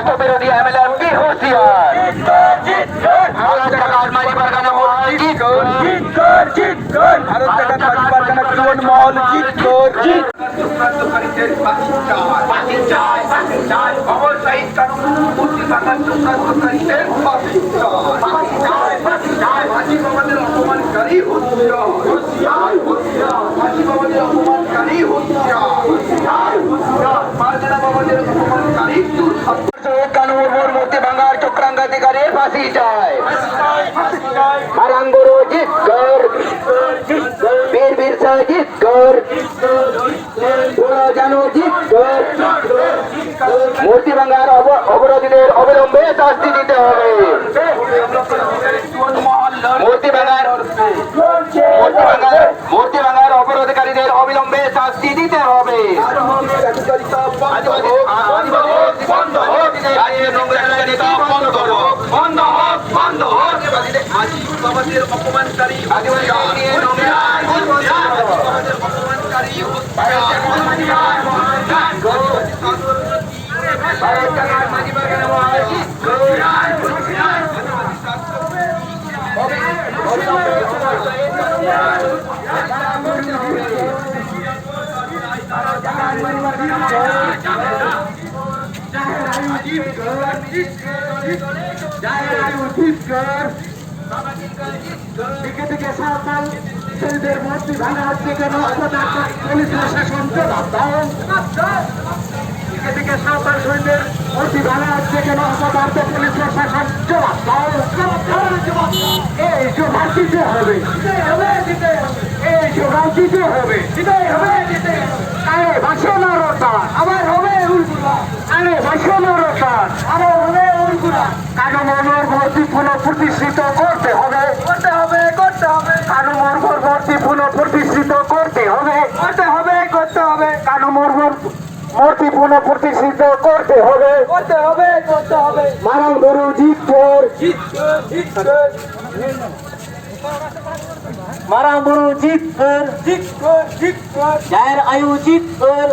রাষ্ট্রবিরোধী MLA MP হুঁশিয়ার ভারত সরকার মাঝি পারগানা মহল জিত কর ভারত সরকার মাঝি পারগানা চোর মহল জিত কর চক্রান্তকারীদের ফাঁসি চাই অমর শহীদ কানুন মুক্তি থাকার চক্রান্তকারীদের ফাঁসি চাই ফাঁসি বাবাদের অপমানকারী হুঁশিয়ার ফাঁসি বাবাদের অপমানকারী হুঁশিয়ার পারগানা বাবাদের অপমানকারী কানুন মূর্তি ভাঙার চক্রান্তাধিকারীর ফাঁসি চাই মারাঙ্গুরু জিত কর বীর বিরসা জিত কর জানো জিত কর মূর্তি ভাঙার অবরোধীদের অবিলম্বে শাস্তি দিতে হবে মূর্তি ভাঙার অবরোধকারীদের অবিলম্বে শাস্তি দিতে হবে অপমানকারী দিকে দিকে সাঁওতাল শহীদের মূর্তি ভাঙা হচ্ছে কেন পুলিশ প্রশাসন জবাব দাও দিকে দিকে সাঁওতাল শহীদের মূর্তি ভাঙা হচ্ছে কেন অপদার্থ পুলিশ প্রশাসন জবাব দাও এই জবাব দিতে হবে এই জবাব দিতে হবে আরে ভাষণ রোটা আবার হবে উল্গুলা আরে ভাষণ রোটা আবার হবে উল্গুলা কারণ মনোর ভর্তি পুনঃ প্রতিষ্ঠিত করতে হবে কারণ মর্মর ভর্তি পুনঃ প্রতিষ্ঠিত করতে হবে কারণ মর্মর মূর্তি পুনঃ প্রতিষ্ঠিত করতে হবে মারাং গরু জিত কর মারাং গরু জিত কর জায়ের আয়ু জিত কর